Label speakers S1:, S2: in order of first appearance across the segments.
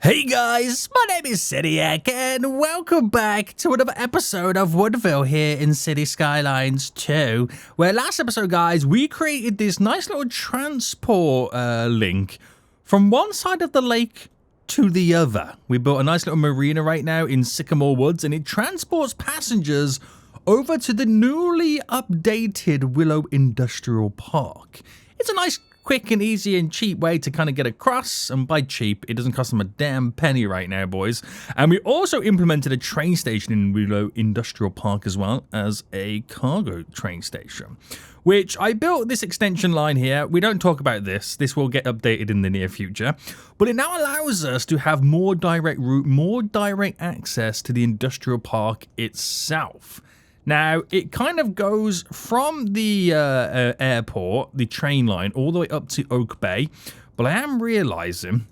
S1: Hey guys, my name is Sidiac and welcome back to another episode of Woodville here in City Skylines 2, where last episode, guys, we created this nice little transport link from one side of the lake to the other. We built a nice little marina right now in Sycamore Woods, and it transports passengers over to the newly updated Willow Industrial Park. It's a nice, quick and easy and cheap way to kind of get across, and by cheap, it doesn't cost them a damn penny right now, boys. And we also implemented a train station in Willow Industrial Park as well as a cargo train station, which I built this extension line here. We don't talk about this. This will get updated in the near future, but it now allows us to have more direct route, more direct access to the industrial park itself. Now, it kind of goes from the airport, the train line, all the way up to Oak Bay. But I am realizing,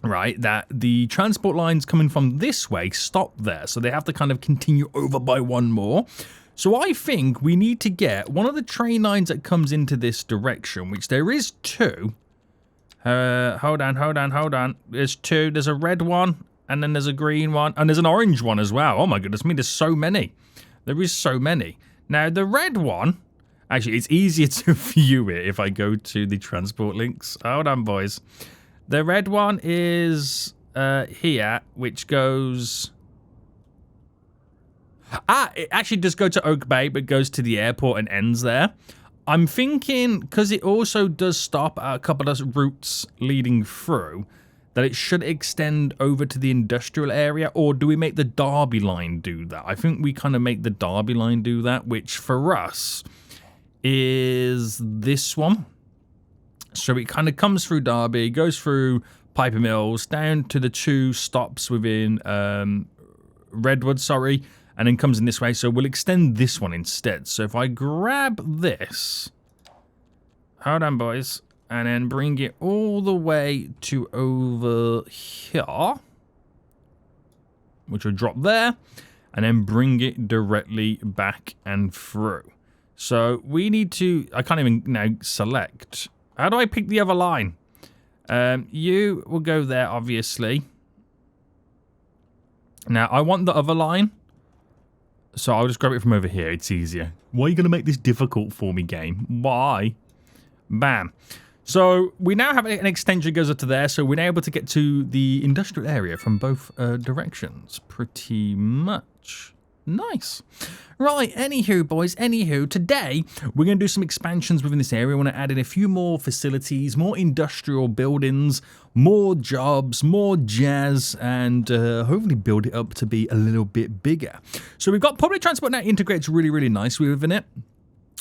S1: right, that the transport lines coming from this way stop there. So they have to kind of continue over by one more. So I think we need to get one of the train lines that comes into this direction, which there is two. Hold on. There's two. There's a red one, and then there's a green one, and there's an orange one as well. Oh my goodness me, there's so many. There is so many. Now, the red one, actually, it's easier to view it if I go to the transport links. Hold on, boys. The red one is here, which goes... it actually does go to Oak Bay, but goes to the airport and ends there. I'm thinking, because it also does stop at a couple of routes leading through, that it should extend over to the industrial area, or do we make the Derby line do that? I think we kind of make the Derby line do that, which for us is this one. So it kind of comes through Derby, goes through Piper Mills, down to the two stops within Redwood, and then comes in this way. So we'll extend this one instead. So if I grab this, hold on, boys, and then bring it all the way to over here, which will drop there, and then bring it directly back and through. So we need to, I can't even now select. How do I pick the other line? You will go there, obviously. Now, I want the other line, so I'll just grab it from over here. It's easier. Why are you going to make this difficult for me, game? Why? Bam. So we now have an extension goes up to there, so we're now able to get to the industrial area from both directions, pretty much. Nice. Right, anywho, boys, today we're going to do some expansions within this area. We want to add in a few more facilities, more industrial buildings, more jobs, more jazz, and hopefully build it up to be a little bit bigger. So we've got public transport now integrates really nicely within it.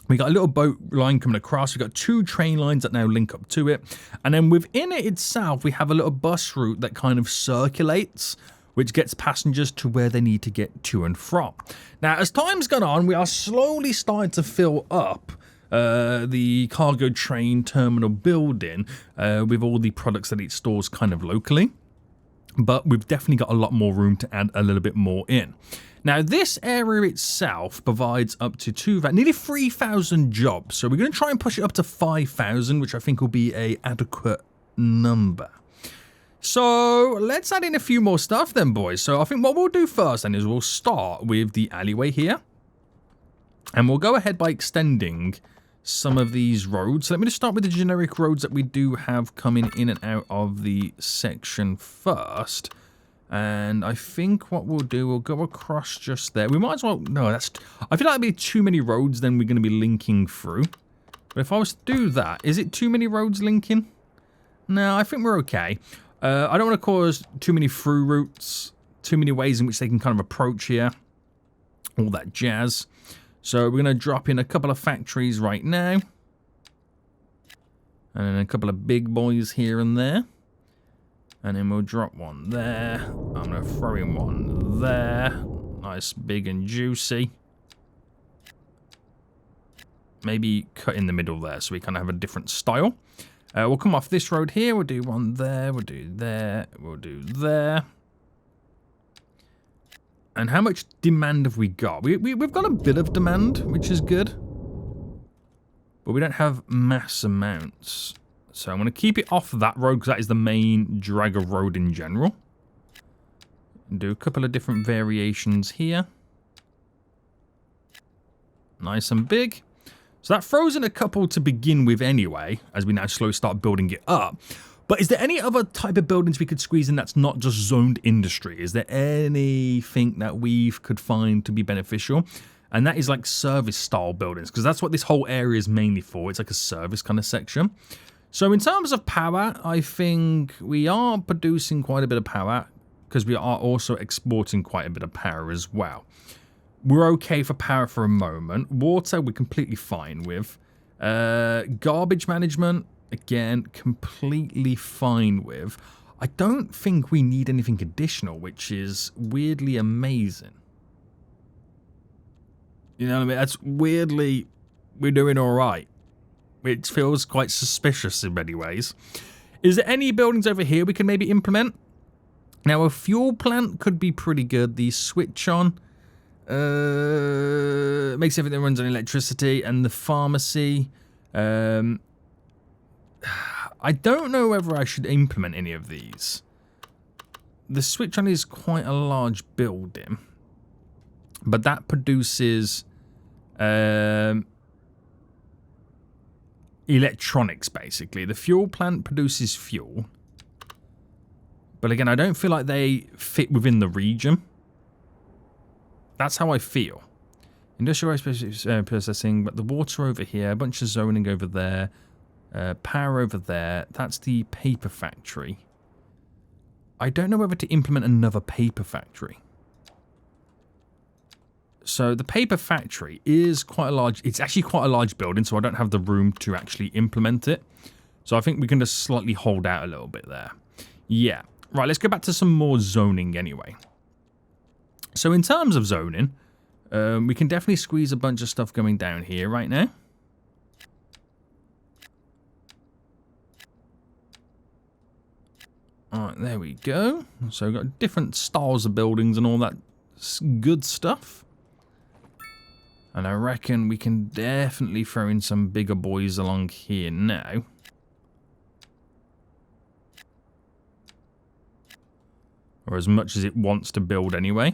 S1: We got a little boat line coming across. We've got two train lines that now link up to it. And then within it itself, we have a little bus route that kind of circulates, which gets passengers to where they need to get to and from. Now, as time's gone on, we are slowly starting to fill up the cargo train terminal building with all the products that it stores kind of locally. But we've definitely got a lot more room to add a little bit more in. Now, this area itself provides up to nearly 3,000 jobs. So we're going to try and push it up to 5,000, which I think will be an adequate number. So let's add in a few more stuff then, boys. So I think what we'll do first then is we'll start with the alleyway here. And we'll go ahead by extending some of these roads. So let me just start with the generic roads that we do have coming in and out of the section first. And I think what we'll do, we'll go across just there. We might as well, no, I feel like that'd be too many roads then we're going to be linking through. But if I was to do that, is it too many roads linking? No, I think we're okay. I don't want to cause too many through routes, too many ways in which they can kind of approach here. All that jazz. So we're going to drop in a couple of factories right now. And then a couple of big boys here and there. And then we'll drop one there. I'm going to throw in one there. Nice, big and juicy. Maybe cut in the middle there so we kind of have a different style. We'll come off this road here. We'll do one there. We'll do there. We'll do there. And how much demand have we got? We've got a bit of demand, which is good. But we don't have mass amounts. So I'm going to keep it off that road because that is the main dragger road in general. And do a couple of different variations here. Nice and big. So that throws in a couple to begin with anyway, as we now slowly start building it up. But is there any other type of buildings we could squeeze in that's not just zoned industry? Is there anything that we could find to be beneficial? And that is like service style buildings, because that's what this whole area is mainly for. It's like a service kind of section. So in terms of power, I think we are producing quite a bit of power, because we are also exporting quite a bit of power as well. We're okay for power for a moment. Water, we're completely fine with. Garbage management, again, completely fine with. I don't think we need anything additional, which is weirdly amazing. You know what I mean? That's weirdly, we're doing all right. Which feels quite suspicious in many ways. Is there any buildings over here we can maybe implement? Now, a fuel plant could be pretty good. The switch on makes everything runs on electricity. And the pharmacy. I don't know whether I should implement any of these. The switch on is quite a large building. But that produces electronics, basically. The fuel plant produces fuel. But again, I don't feel like they fit within the region. That's how I feel. Industrial processing, but the water over here, a bunch of zoning over there, power over there. That's the paper factory. I don't know whether to implement another paper factory. So the paper factory is quite a large, it's actually quite a large building, so I don't have the room to actually implement it. So I think we can just slightly hold out a little bit there. Yeah. Right, let's go back to some more zoning anyway. So in terms of zoning, we can definitely squeeze a bunch of stuff going down here right now. Alright, there we go. So we've got different styles of buildings and all that good stuff. And I reckon we can definitely throw in some bigger boys along here now. Or as much as it wants to build anyway.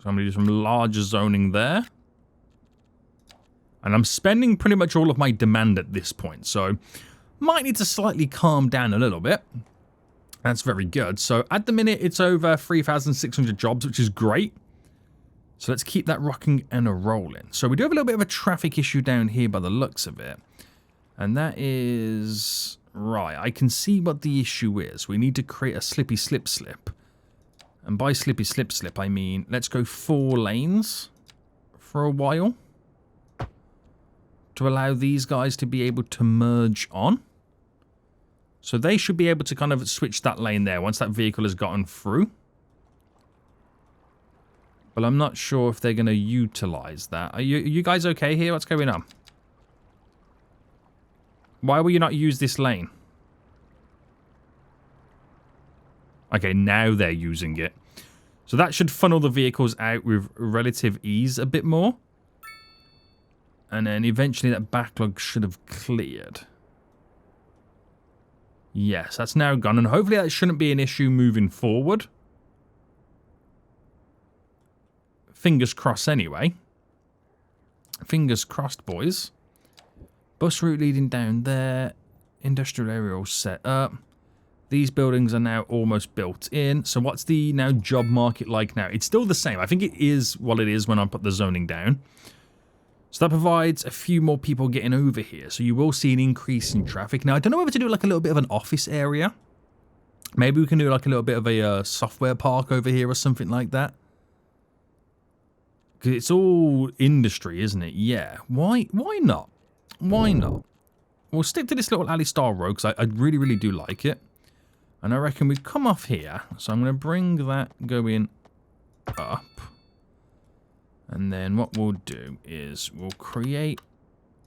S1: So I'm going to do some larger zoning there. And I'm spending pretty much all of my demand at this point. So might need to slightly calm down a little bit. That's very good. So at the minute it's over 3,600 jobs, which is great. So let's keep that rocking and a rolling. So we do have a little bit of a traffic issue down here by the looks of it. And that is... Right, I can see what the issue is. We need to create a slippy slip slip. And by slippy slip slip, I mean, let's go 4 lanes for a while. To allow these guys to be able to merge on. So they should be able to kind of switch that lane there once that vehicle has gotten through. But I'm not sure if they're going to utilize that. Are you guys okay here? What's going on? Why will you not use this lane? Okay, now they're using it. So that should funnel the vehicles out with relative ease a bit more. And then eventually that backlog should have cleared. Yes, that's now gone. And hopefully that shouldn't be an issue moving forward. Fingers crossed anyway. Fingers crossed, boys. Bus route leading down there. Industrial area all set up. These buildings are now almost built in. So what's the now job market like now? It's still the same. I think it is what it is when I put the zoning down. So that provides a few more people getting over here. So you will see an increase in traffic. Now, I don't know whether to do like a little bit of an office area. Maybe we can do like a little bit of a software park over here or something like that. Because it's all industry, isn't it? Yeah. Why not? Why not? We'll stick to this little alley style road because I really, really do like it. And I reckon we've come off here. So I'm going to bring that going up. And then what we'll do is we'll create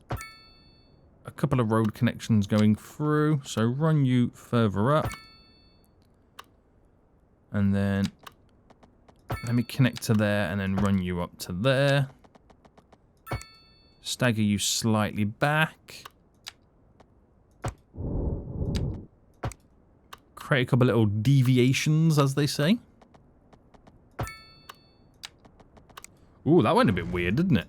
S1: a couple of road connections going through. So run you further up. And then let me connect to there and then run you up to there. Stagger you slightly back. Create a couple of little deviations, as they say. Ooh, that went a bit weird, didn't it?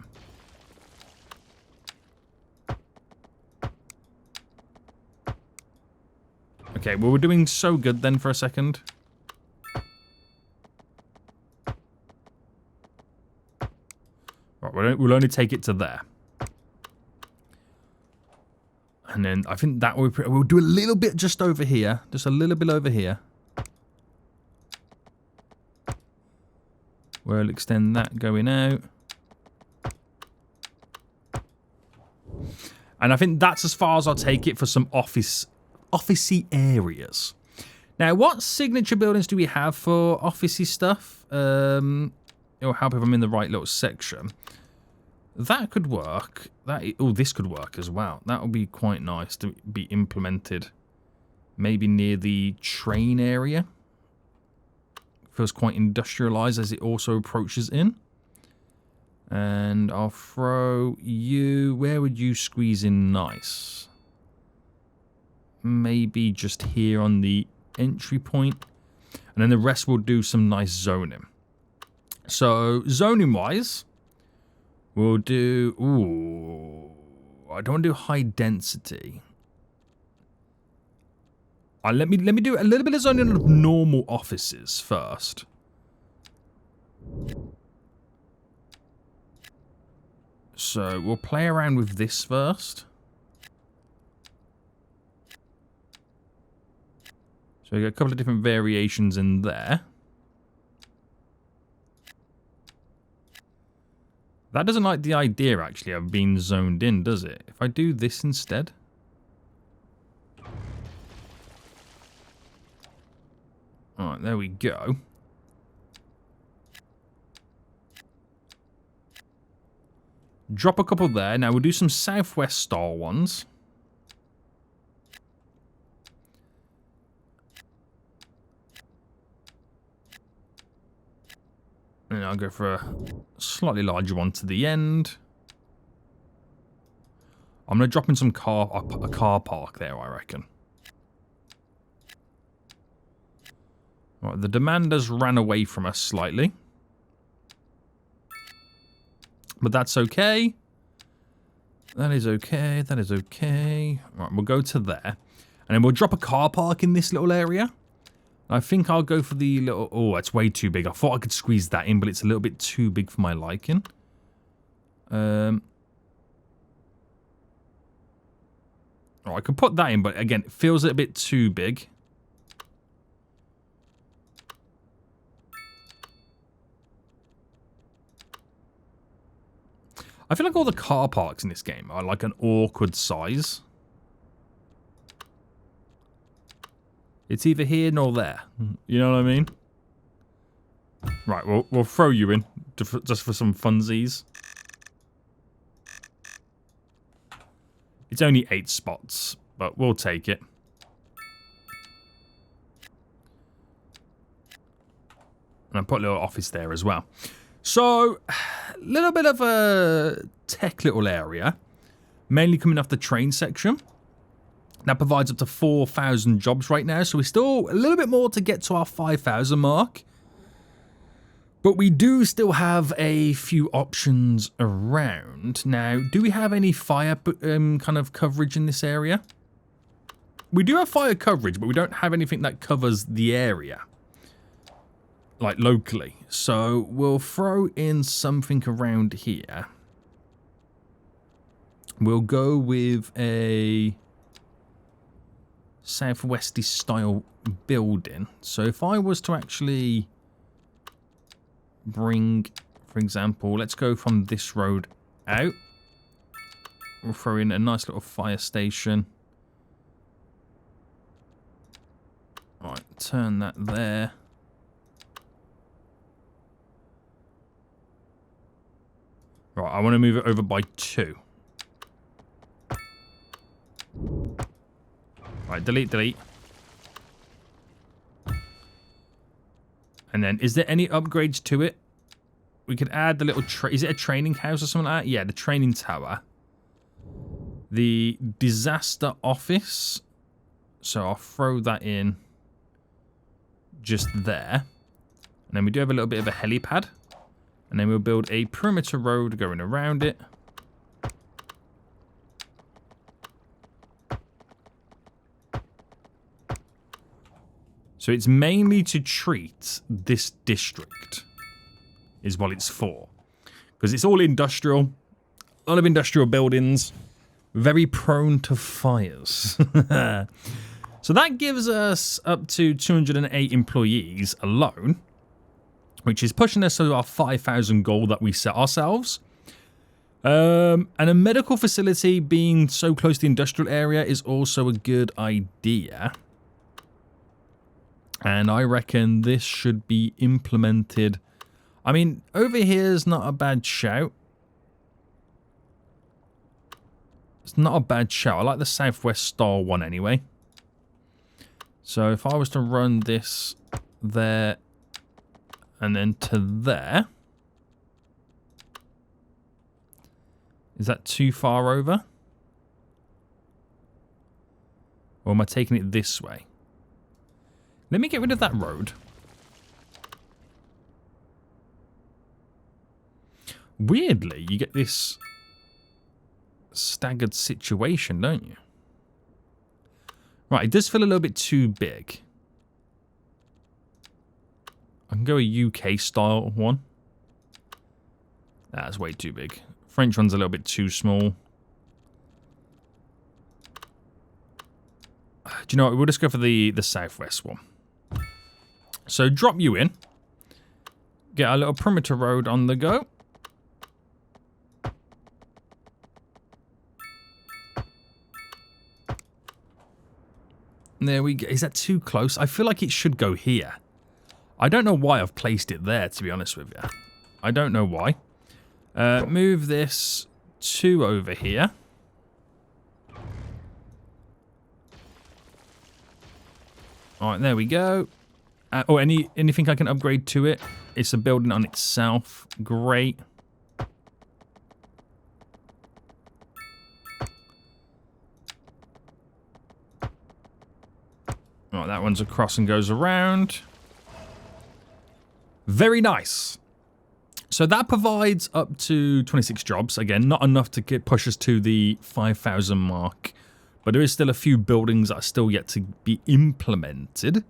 S1: Okay, well, we're doing so good then for a second. Right, we'll only take it to there. And then I think that we'll do a little bit just over here. Just a little bit over here. We'll extend that going out. And I think that's as far as I'll take it for some officey areas. Now, what signature buildings do we have for officey stuff? It'll help if I'm in the right little section. That could work. Oh, this could work as well. That would be quite nice to be implemented. Maybe near the train area. Feels quite industrialized as it also approaches in. And I'll throw you... Where would you squeeze in nice? Maybe just here on the entry point. And then the rest will do some nice zoning. So, zoning-wise... We'll do... Ooh... I don't want to do high density. Let me do a little bit of zoning of normal offices first. So, we'll play around with this first. So, we got a couple of different variations in there. That doesn't like the idea, actually, of being zoned in, does it? If I do this instead... Alright, there we go. Drop a couple there. Now, we'll do some southwest style ones. And I'll go for a slightly larger one to the end. I'm going to drop in some a car park there, I reckon. Right, the demand has ran away from us slightly. But that's okay. That is okay. That is okay. Right, we'll go to there. And then we'll drop a car park in this little area. I think I'll go for the little... Oh, it's way too big. I thought I could squeeze that in, but it's a little bit too big for my liking. Oh, I could put that in, but again, it feels a bit too big. I feel like all the car parks in this game are like an awkward size. It's either here nor there. You know what I mean? Right, we'll throw you in just for some funsies. It's only 8 spots, but we'll take it. And I'll put a little office there as well. So, a little bit of a tech little area. Mainly coming off the train section. That provides up to 4,000 jobs right now. So we're still a little bit more to get to our 5,000 mark. But we do still have a few options around. Now, do we have any fire kind of coverage in this area? We do have fire coverage, but we don't have anything that covers the area. Like, locally. So, we'll throw in something around here. We'll go with a southwesty style building. So, if I was to actually bring, for example, let's go from this road out. We'll throw in a nice little fire station. Right, turn that there. Right, I want to move it over by 2. Right, delete, delete. And then, is there any upgrades to it? We could add the little... Is it a training house or something like that? Yeah, the training tower. The disaster office. So, I'll throw that in just there. And then we do have a little bit of a helipad. And then we'll build a perimeter road going around it. So it's mainly to treat this district, is what it's for. Because it's all industrial, a lot of industrial buildings, very prone to fires. So that gives us up to 208 employees alone, which is pushing us to our 5,000 goal that we set ourselves. And a medical facility being so close to the industrial area is also a good idea. And I reckon this should be implemented. I mean, over here is not a bad shout. It's not a bad shout. I like the Southwest style one anyway. So if I was to run this there and then to there. Is that too far over? Or am I taking it this way? Let me get rid of that road. Weirdly, you get this staggered situation, don't you? Right, it does feel a little bit too big. I can go a UK style one. That's way too big. French one's a little bit too small. Do you know what? We'll just go for the Southwest one. So drop you in. Get a little perimeter road on the go. There we go. Is that too close? I feel like it should go here. I don't know why I've placed it there, to be honest with you. I don't know why. Move this 2 over here. Alright, there we go. Oh, anything I can upgrade to it? It's a building on itself. Great. Right, that one's across and goes around. Very nice. So that provides up to 26 jobs. Again, not enough to push us to the 5,000 mark. But there is still a few buildings that are still yet to be implemented.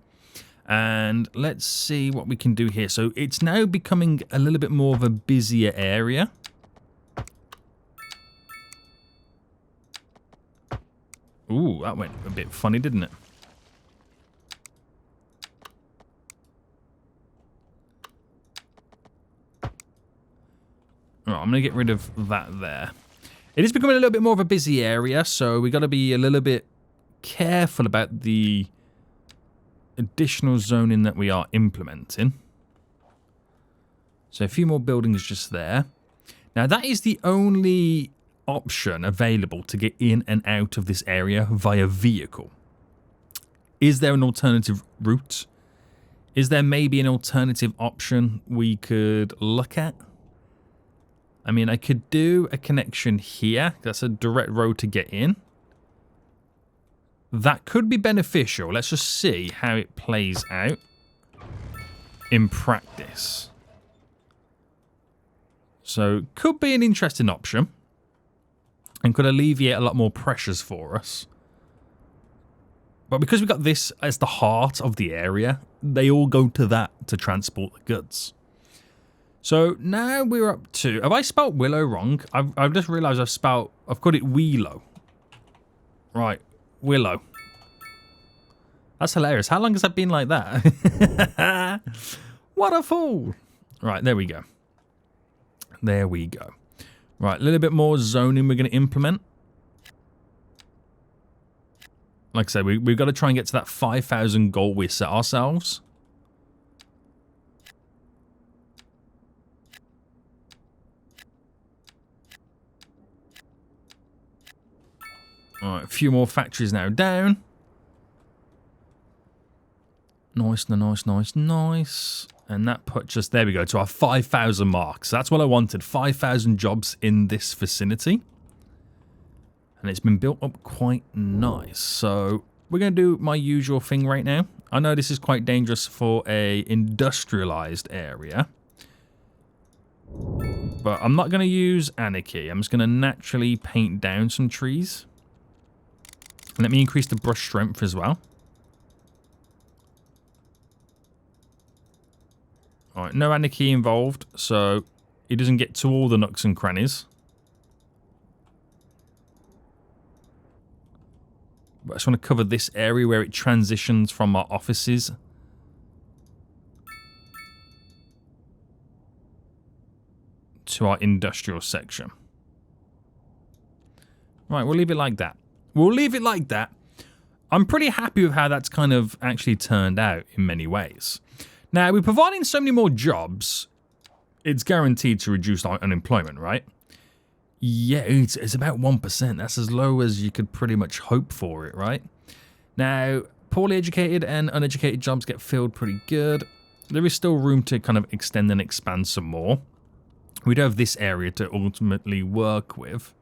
S1: And let's see what we can do here. So it's now becoming a little bit more of a busier area. Ooh, that went a bit funny, didn't it? Right, I'm going to get rid of that there. It is becoming a little bit more of a busy area, so we got to be a little bit careful about the additional zoning that we are implementing. So a few more buildings just there. Now that is the only option available to get in and out of this area via vehicle. Is there an alternative route? Is there maybe an alternative option we could look at? I mean, I could do a connection here. That's a direct road to get in. That could be beneficial. Let's just see how it plays out in practice. So, could be an interesting option. And could alleviate a lot more pressures for us. But because we've got this as the heart of the area, they all go to that to transport the goods. So now we're up to... Have I spelt Willow wrong? I've just realised I've got it Wheelo. Right, Willow. That's hilarious. How long has that been like that? What a fool. Right, there we go. There we go. Right, a little bit more zoning we're going to implement. Like I said, we've got to try and get to that 5,000 goal we set ourselves. Alright, a few more factories now down. Nice, nice, nice, nice. And that puts us, there we go, to our 5,000 mark. So that's what I wanted, 5,000 jobs in this vicinity. And it's been built up quite nice. So we're going to do my usual thing right now. I know this is quite dangerous for a industrialized area. But I'm not going to use anarchy. I'm just going to naturally paint down some trees. And let me increase the brush strength as well. Alright, no anarchy involved, so it doesn't get to all the nooks and crannies. But I just want to cover this area where it transitions from our offices. To our industrial section. Right, we'll leave it like that. We'll leave it like that. I'm pretty happy with how that's kind of actually turned out in many ways. Now, we're providing so many more jobs, it's guaranteed to reduce our unemployment, right? Yeah, it's about 1%. That's as low as you could pretty much hope for it, right? Now, poorly educated and uneducated jobs get filled pretty good. There is still room to kind of extend and expand some more. We do have this area to ultimately work with.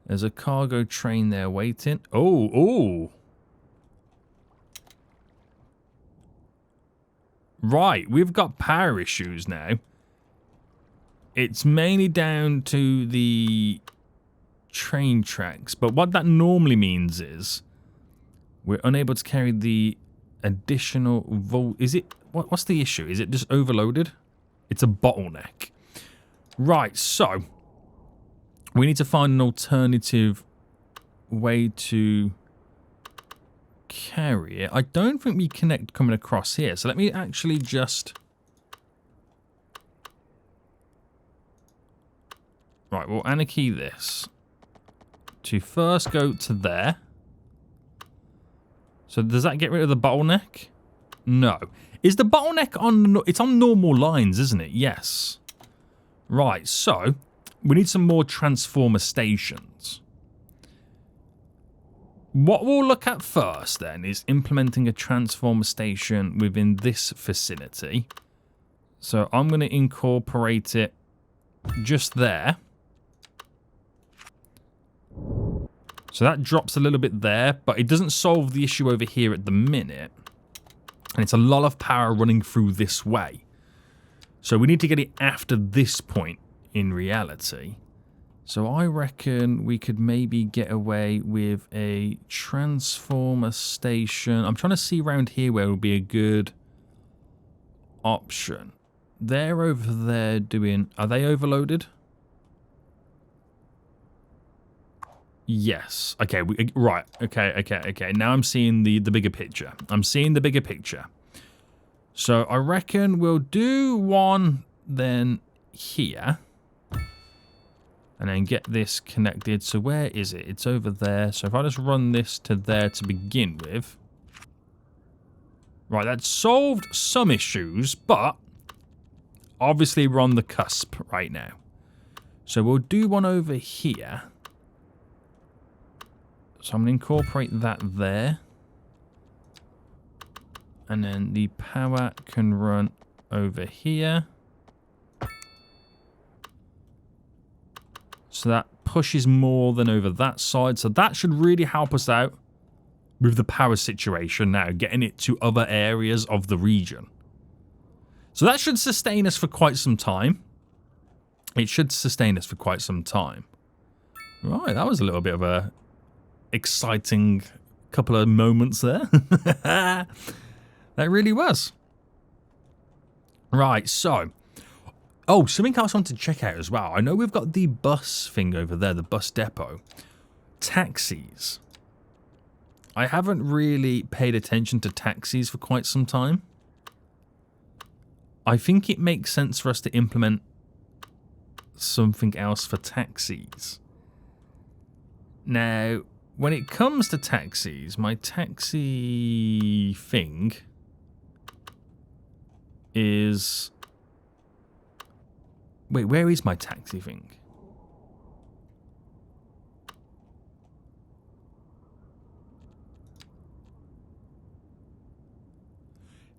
S1: There's a cargo train there waiting. Oh. Right, we've got power issues now. It's mainly down to the train tracks, but what that normally means is we're unable to carry the additional volt. Is it, what's the issue? Is it just overloaded? It's a bottleneck. Right, so we need to find an alternative way to carry it. I don't think we connect coming across here, so let me actually just... Right, we'll anarchy this to first go to there. So does that get rid of the bottleneck? No. Is the bottleneck on... It's on normal lines, isn't it? Yes. Right, so we need some more transformer stations. What we'll look at first then is implementing a transformer station within this vicinity. So I'm going to incorporate it just there. So that drops a little bit there, but it doesn't solve the issue over here at the minute. And it's a lot of power running through this way. So we need to get it after this point in reality. So I reckon we could maybe get away with a transformer station. I'm trying to see around here where would be a good option. They're over there doing... Are they overloaded? Yes. Okay. Right. Okay. Now I'm seeing the bigger picture. I'm seeing the bigger picture. So I reckon we'll do one then here. And then get this connected. So where is it? It's over there. So if I just run this to there to begin with. Right, that solved some issues, but obviously we're on the cusp right now. So we'll do one over here. So I'm going to incorporate that there. And then the power can run over here. So that pushes more than over that side. So that should really help us out with the power situation now, getting it to other areas of the region. So that should sustain us for quite some time. It should sustain us for quite some time. Right, that was a little bit of a exciting couple of moments there. That really was. Right, so... Oh, something else I want to check out as well. I know we've got the bus thing over there, the bus depot. Taxis. I haven't really paid attention to taxis for quite some time. I think it makes sense for us to implement something else for taxis. Now, when it comes to taxis, my taxi thing is... Wait, where is my taxi thing?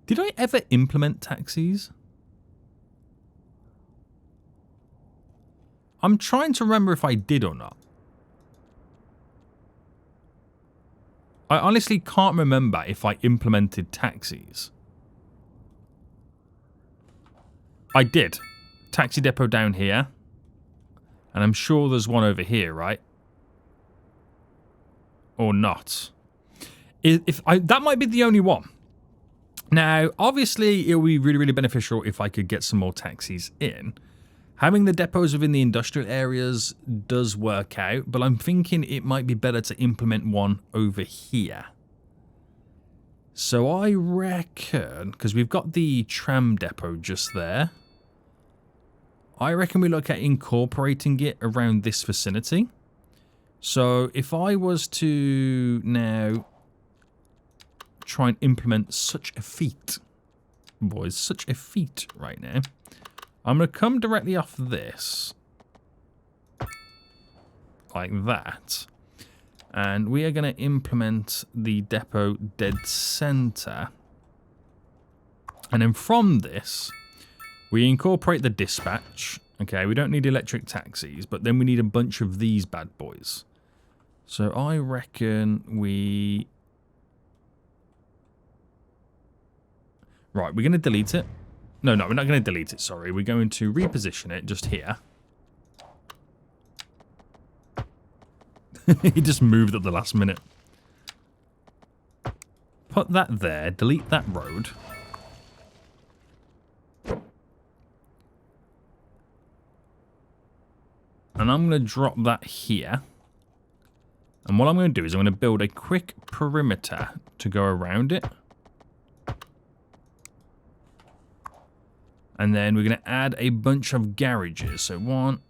S1: Did I ever implement taxis? I'm trying to remember if I did or not. I honestly can't remember if I implemented taxis. I did. taxi depot down here. And I'm sure there's one over here, right? Or not. That might be the only one. Now, obviously, it would be really, really beneficial if I could get some more taxis in. Having the depots within the industrial areas does work out, but I'm thinking it might be better to implement one over here. So I reckon, because we've got the tram depot just there, I reckon we look at incorporating it around this vicinity. So if I was to now try and implement such a feat, boys, such a feat right now, I'm going to come directly off this, like that, and we are going to implement the depot dead center, and then from this, we incorporate the dispatch. Okay, we don't need electric taxis, but then we need a bunch of these bad boys. So I reckon we... Right, we're going to delete it. No, we're not going to delete it, sorry. We're going to reposition it just here. He just moved at the last minute. Put that there, delete that road. And I'm going to drop that here. And what I'm going to do is I'm going to build a quick perimeter to go around it. And then we're going to add a bunch of garages. So 1,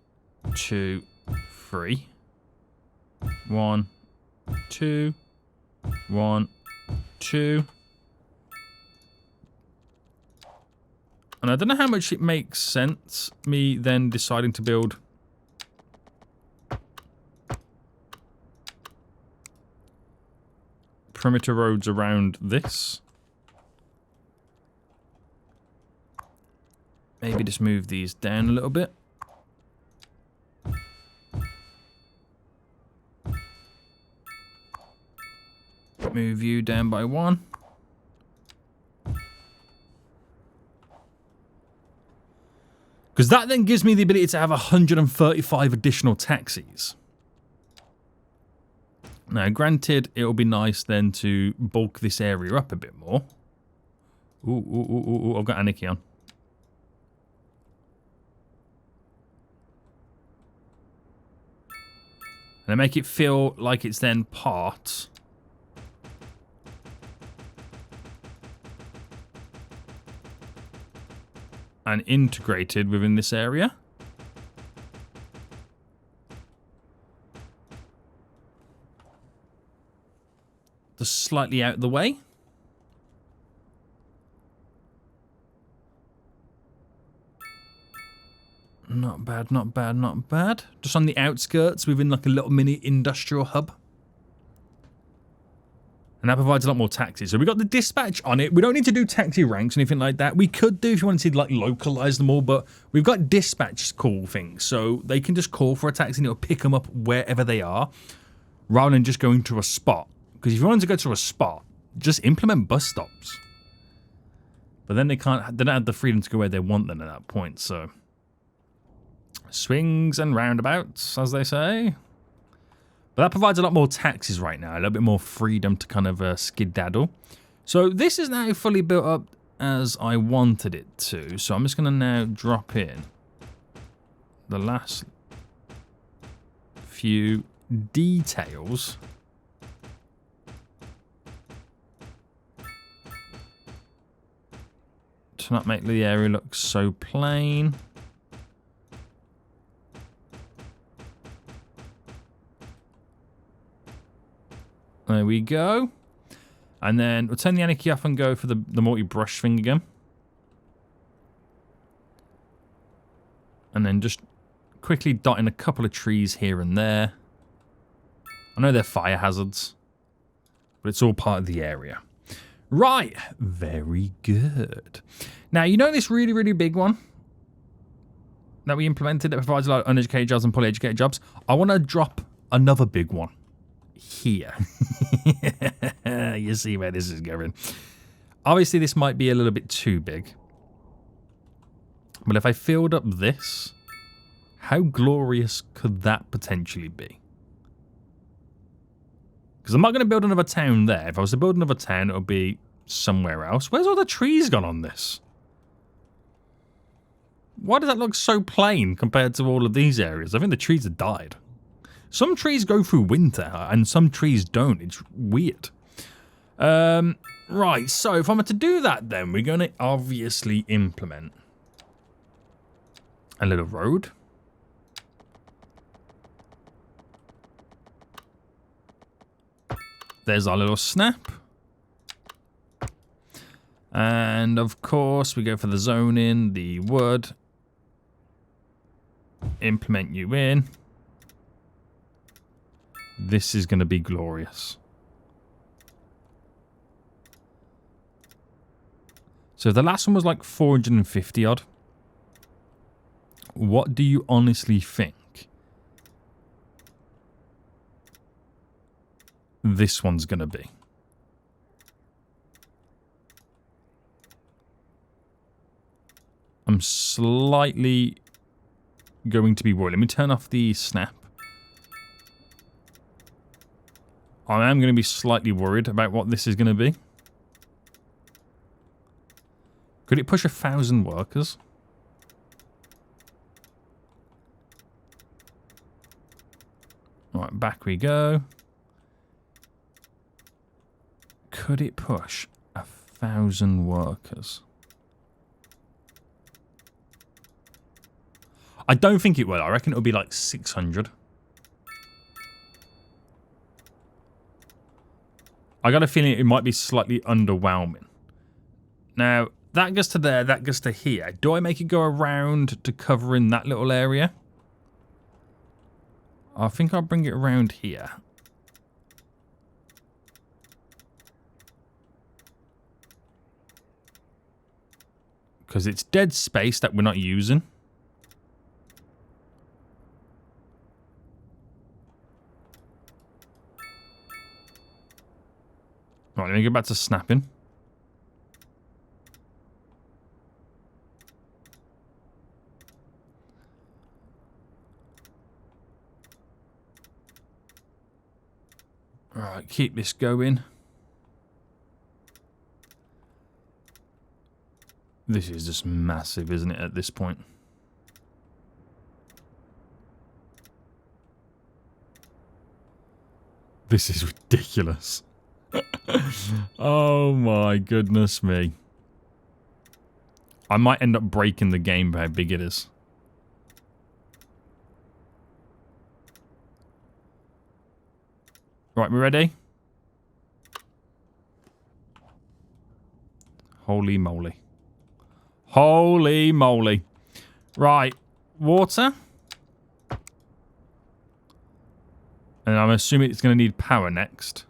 S1: 2, 3. 1, 2. 1, 2. And I don't know how much it makes sense, me then deciding to build perimeter roads around this. Maybe just move these down a little bit. Move you down by 1. Because that then gives me the ability to have 135 additional taxis. Now, granted, it'll be nice then to bulk this area up a bit more. Ooh, I've got Anarchy on. And I make it feel like it's then part and integrated within this area. Just slightly out of the way. Not bad, not bad, not bad. Just on the outskirts within like a little mini industrial hub. And that provides a lot more taxis. So we got the dispatch on it. We don't need to do taxi ranks or anything like that. We could do if you wanted to like localize them all, but we've got dispatch call things. So they can just call for a taxi and it'll pick them up wherever they are rather than just going to a spot. Because if you wanted to go to a spot, just implement bus stops. But then they don't have the freedom to go where they want them at that point, so... Swings and roundabouts, as they say. But that provides a lot more taxis right now. A little bit more freedom to kind of skedaddle. So this is now fully built up as I wanted it to. So I'm just going to now drop in the last few details. To not make the area look so plain. There we go. And then we'll turn the Anarchy off and go for the multi-brush thing again. And then just quickly dot in a couple of trees here and there. I know they're fire hazards, but it's all part of the area. Right, very good. Now, you know this really, really big one that we implemented that provides a lot of uneducated jobs and poly-educated jobs? I want to drop another big one here. You see where this is going. Obviously, this might be a little bit too big. But if I filled up this, how glorious could that potentially be? Because I'm not going to build another town there. If I was to build another town, it would be somewhere else. Where's all the trees gone on this? Why does that look so plain compared to all of these areas? I think the trees have died. Some trees go through winter and some trees don't. It's weird. Right, so if I'm to do that then, we're going to obviously implement a little road. There's our little snap. And of course, we go for the zoning, the wood. Implement you in. This is going to be glorious. So the last one was like 450 odd. What do you honestly think this one's going to be? I'm slightly going to be worried. Let me turn off the snap. I am going to be slightly worried about what this is going to be. Could it push 1,000 workers? Right, back we go. Could it push 1,000 workers? I don't think it will. I reckon it'll be like 600. I got a feeling it might be slightly underwhelming. Now, that goes to there, that goes to here. Do I make it go around to cover in that little area? I think I'll bring it around here. Because it's dead space that we're not using. Right, let me go back to snapping. Alright, keep this going. This is just massive, isn't it, at this point? This is ridiculous. Oh my goodness me. I might end up breaking the game by how big it is. Right, we ready? Holy moly. Holy moly. Right, water. And I'm assuming it's going to need power next.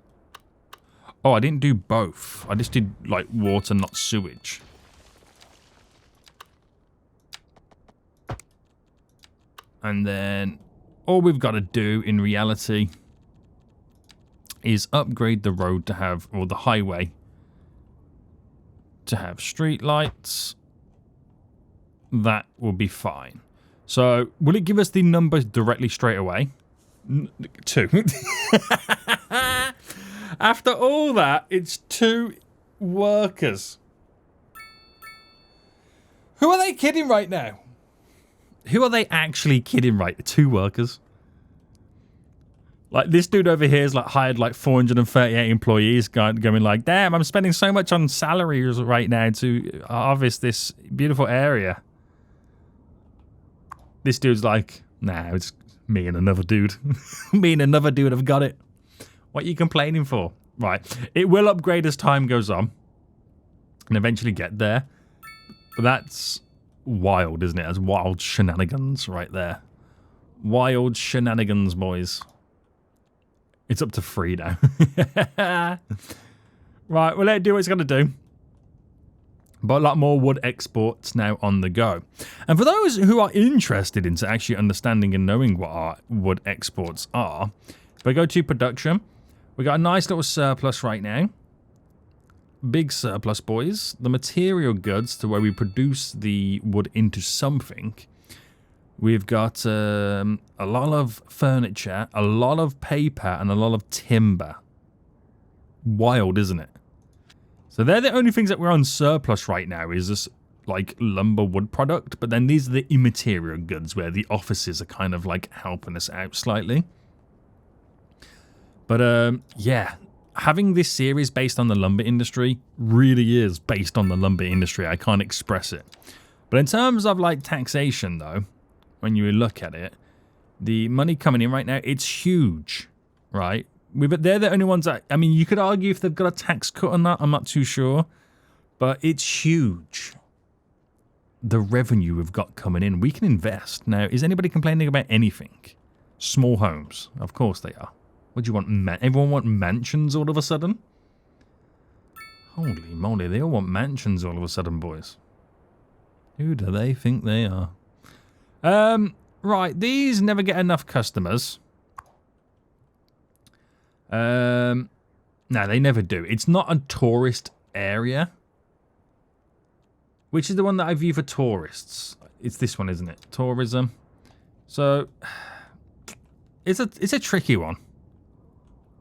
S1: Oh, I didn't do both. I just did, like, water, not sewage. And then all we've got to do, in reality, is upgrade the road to have, or the highway, to have street lights. That will be fine. So, will it give us the numbers directly straight away? 2. After all that, it's 2 workers. Who are they kidding right now? Who are they actually kidding right? 2 workers. Like, this dude over here is like hired like 438 employees going like, damn, I'm spending so much on salaries right now to harvest this beautiful area. This dude's like, nah, it's me and another dude. Me and another dude have got it. What are you complaining for? Right. It will upgrade as time goes on. And eventually get there. But that's wild, isn't it? That's wild shenanigans right there. Wild shenanigans, boys. It's up to 3 now. Right, well, let it do what it's going to do. But a lot more wood exports now on the go. And for those who are interested into actually understanding and knowing what our wood exports are, if I go to production, we got a nice little surplus right now. big surplus, boys. The material goods to where we produce the wood into something. We've got a lot of furniture, a lot of paper, and a lot of timber. Wild, isn't it? So they're the only things that we're on surplus right now, is this like lumber wood product. But then these are the immaterial goods where the offices are kind of like helping us out slightly. But yeah, having this series based on the lumber industry really is based on the lumber industry. I can't express it. But in terms of like taxation though, when you look at it, the money coming in right now, it's huge, right? They're the only ones that, I mean, you could argue if they've got a tax cut on that, I'm not too sure. But it's huge. The revenue we've got coming in, we can invest. Now, is anybody complaining about anything? Small homes, of course they are. What do you want? Everyone want mansions all of a sudden? Holy moly, they all want mansions all of a sudden, boys. Who do they think they are? Right, these never get enough customers. No, they never do. It's not a tourist area. Which is the one that I view for tourists? It's this one, isn't it? Tourism. So, it's a tricky one.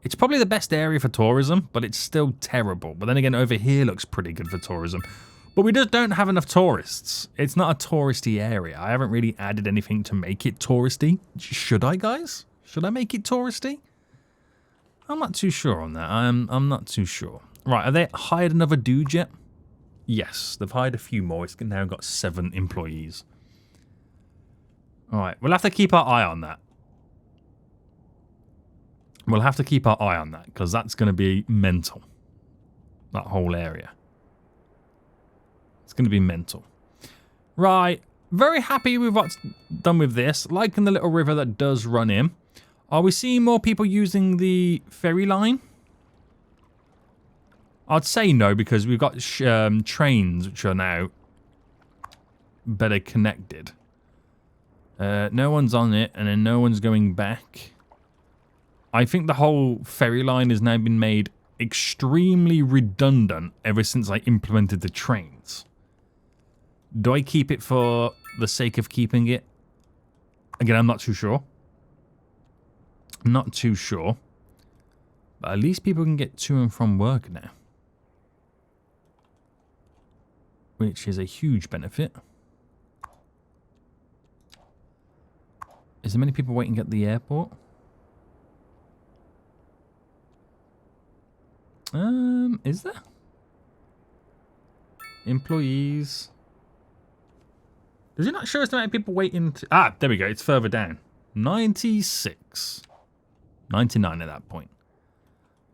S1: It's probably the best area for tourism, but it's still terrible. But then again, over here looks pretty good for tourism. But we just don't have enough tourists. It's not a touristy area. I haven't really added anything to make it touristy. Should I, guys? Should I make it touristy? I'm not too sure on that. I'm not too sure. Right, have they hired another dude yet? Yes, they've hired a few more. It's now got 7 employees. All right, we'll have to keep our eye on that. We'll have to keep our eye on that, because that's going to be mental. That whole area. It's going to be mental. Right, very happy with what's done with this. Liking the little river that does run in. Are we seeing more people using the ferry line? I'd say no, because we've got trains which are now better connected. No one's on it, and then no one's going back. I think the whole ferry line has now been made extremely redundant ever since I implemented the trains. Do I keep it for the sake of keeping it? Again, I'm not too sure. Not too sure. But at least people can get to and from work now. Which is a huge benefit. Is there many people waiting at the airport? Is there? Employees. Does it not show us the amount of people waiting to... Ah, there we go. It's further down. 96. 99 at that point.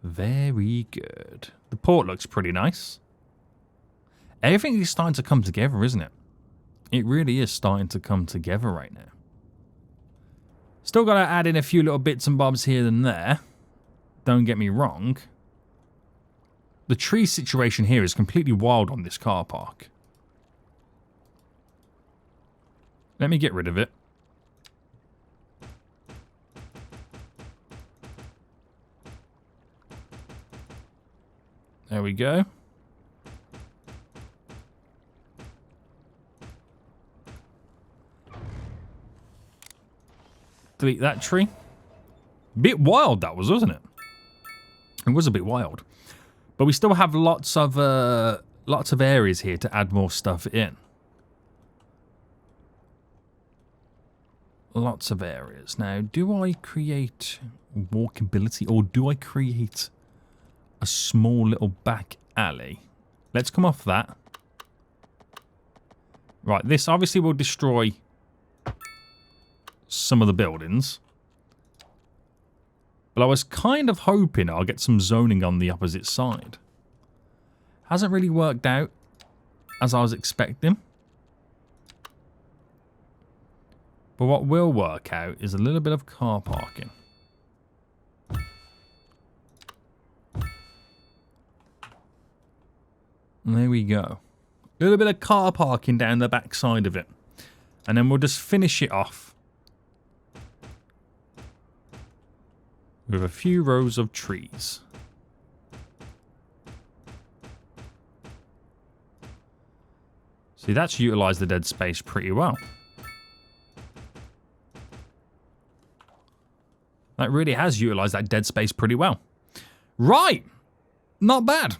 S1: Very good. The port looks pretty nice. Everything is starting to come together, isn't it? It really is starting to come together right now. Still got to add in a few little bits and bobs here and there. Don't get me wrong. The tree situation here is completely wild on this car park. Let me get rid of it. There we go. Delete that tree. Bit wild that was, wasn't it? It was a bit wild. But we still have lots of areas here to add more stuff in. Lots of areas. Now, do I create walkability or do I create a small little back alley? Let's come off that. Right, this obviously will destroy some of the buildings. But I was kind of hoping I'll get some zoning on the opposite side. Hasn't really worked out as I was expecting. But what will work out is a little bit of car parking. And there we go. A little bit of car parking down the back side of it. And then we'll just finish it off with a few rows of trees. See, that's utilised the dead space pretty well. That really has utilised that dead space pretty well. Right. Not bad.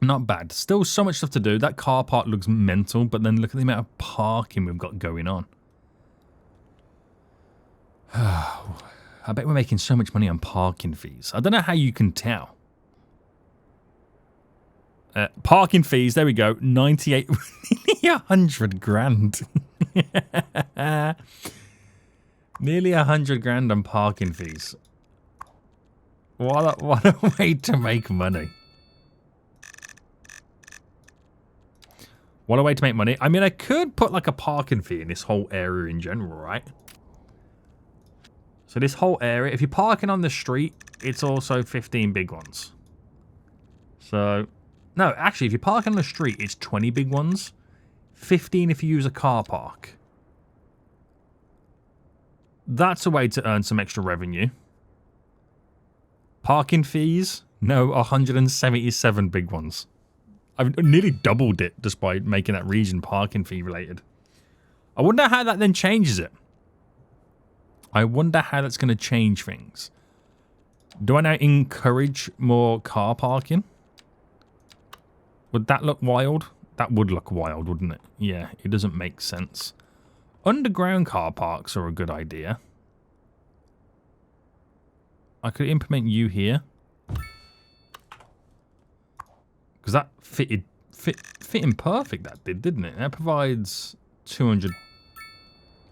S1: Not bad. Still so much stuff to do. That car park looks mental, but then look at the amount of parking we've got going on. I bet we're making so much money on parking fees. I don't know how you can tell. Parking fees, there we go. 98, nearly 100 grand. Nearly 100 grand on parking fees. What a way to make money. What a way to make money. I mean, I could put like a parking fee in this whole area in general, right? So this whole area, if you're parking on the street, it's also 15 big ones. So, no, actually, if you're parking on the street, it's 20 big ones. 15 if you use a car park. That's a way to earn some extra revenue. Parking fees? No, 177 big ones. I've nearly doubled it just by making that region parking fee related. I wonder how that then changes it. I wonder how that's going to change things. Do I now encourage more car parking? Would that look wild? That would look wild, wouldn't it? Yeah, it doesn't make sense. Underground car parks are a good idea. I could implement you here. Because that fit in perfect, that did, didn't it? That provides 200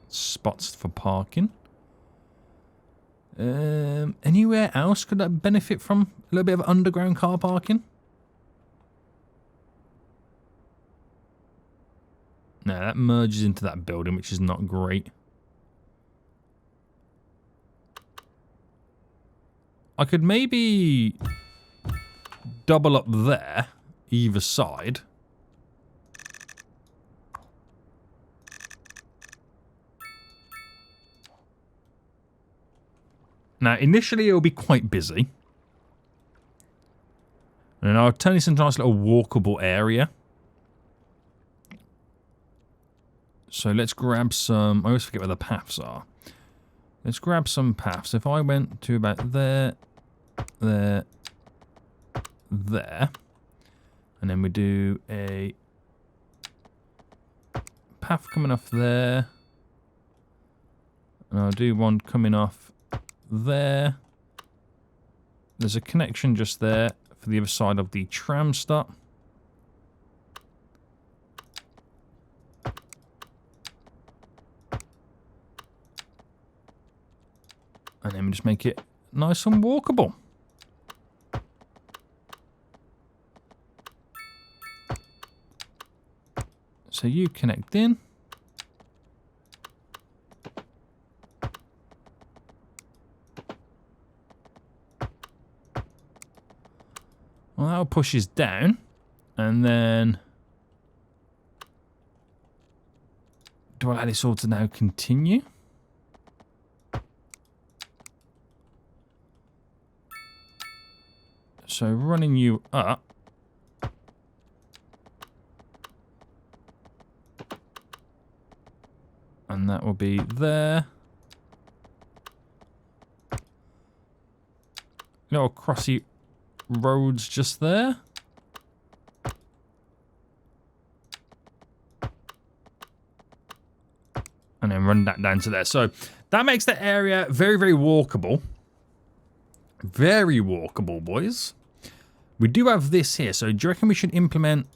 S1: spots for parking. Anywhere else could that benefit from a little bit of underground car parking? No, that merges into that building, which is not great. I could maybe double up there, either side. Now, initially, it'll be quite busy. And I'll turn this into a nice little walkable area. So let's grab some... I always forget where the paths are. Let's grab some paths. If I went to about there, there, there. And then we do a path coming off there. And I'll do one coming off there. There's a connection just there for the other side of the tram stop. And then we just make it nice and walkable. So you connect in. Well, that'll push us down. And then... do I allow this all to now continue? So running you up. And that will be there. Little crossy roads just there. And then run that down to there. So that makes the area very, very walkable. Very walkable, boys. We do have this here, so do you reckon we should implement...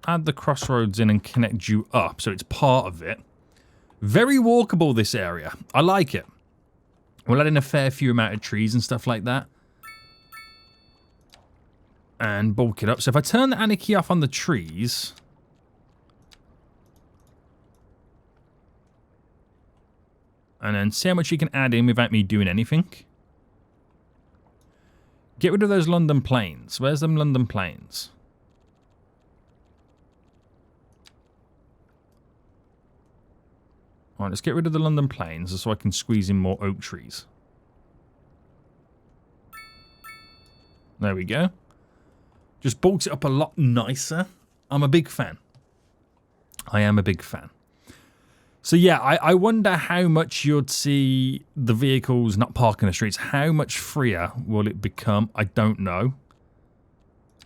S1: add the crossroads in and connect you up, so it's part of it. Very walkable, this area. I like it. We'll add in a fair few amount of trees and stuff like that. And bulk it up. So if I turn the anarchy off on the trees... and then see how much you can add in without me doing anything. Get rid of those London planes. Where's them London planes? Alright, let's get rid of the London planes so I can squeeze in more oak trees. There we go. Just bulks it up a lot nicer. I'm a big fan. I am a big fan. So yeah, I wonder how much you'd see the vehicles not parking the streets. How much freer will it become? I don't know.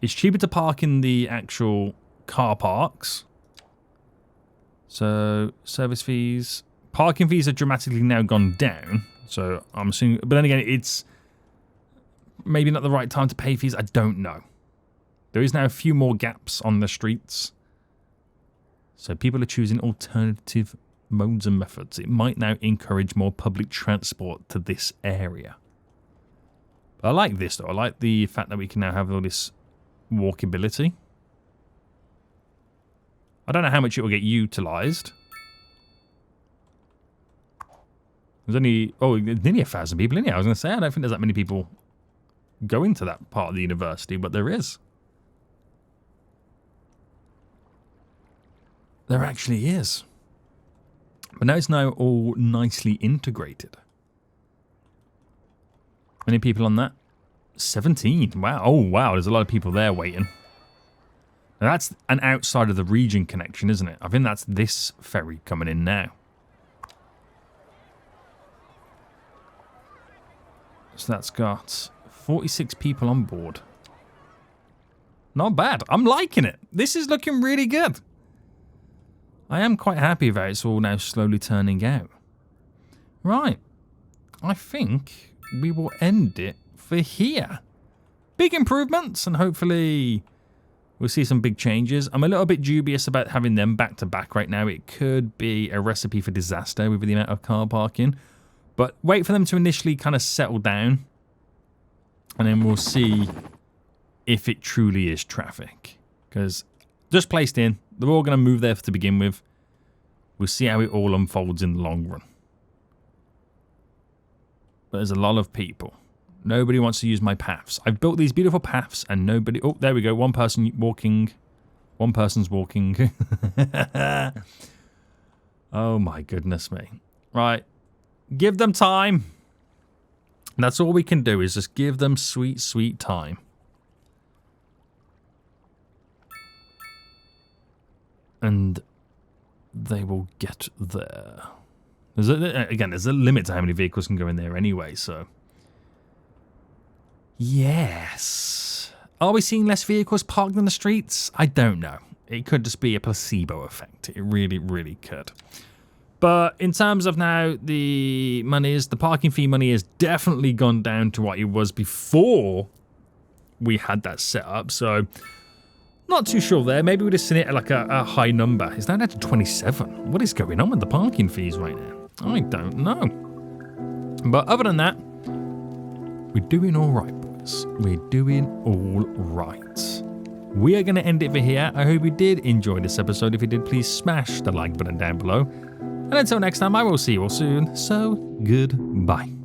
S1: It's cheaper to park in the actual car parks. So, service fees. Parking fees have dramatically now gone down. So, I'm assuming... But then again, it's maybe not the right time to pay fees. I don't know. There is now a few more gaps on the streets. So, people are choosing alternative modes and methods. It might now encourage more public transport to this area. But I like this, though. I like the fact that we can now have all this walkability. I don't know how much it will get utilised. There's only... Oh, nearly 1,000 people in here. I was going to say, I don't think there's that many people going to that part of the university, but there is. There actually is. But now it's now all nicely integrated. Many people on that? 17. Wow. Oh, wow. There's a lot of people there waiting. Now that's an outside of the region connection, isn't it? I think that's this ferry coming in now. So that's got 46 people on board. Not bad. I'm liking it. This is looking really good. I am quite happy about it's all now slowly turning out. Right. I think we will end it for here. Big improvements, and hopefully we'll see some big changes. I'm a little bit dubious about having them back to back right now. It could be a recipe for disaster with the amount of car parking. But wait for them to initially kind of settle down, and then we'll see if it truly is traffic. Because just placed in, they're all going to move there to begin with. We'll see how it all unfolds in the long run. But there's a lot of people. Nobody wants to use my paths. I've built these beautiful paths and nobody... Oh, there we go. One person walking. One person's walking. Oh my goodness me. Right. Give them time. That's all we can do is just give them sweet, sweet time. And they will get there. Again, there's a limit to how many vehicles can go in there anyway, so... Yes. Are we seeing less vehicles parked in the streets? I don't know. It could just be a placebo effect. It really, really could. But in terms of now the monies, the parking fee money has definitely gone down to what it was before we had that set up. So, not too sure there. Maybe we'd have seen it at like a high number. It's down to 27. What is going on with the parking fees right now? I don't know. But other than that, we're doing all right, boys. We're doing all right. We are going to end it for here. I hope you did enjoy this episode. If you did, please smash the like button down below. And until next time, I will see you all soon. So, goodbye.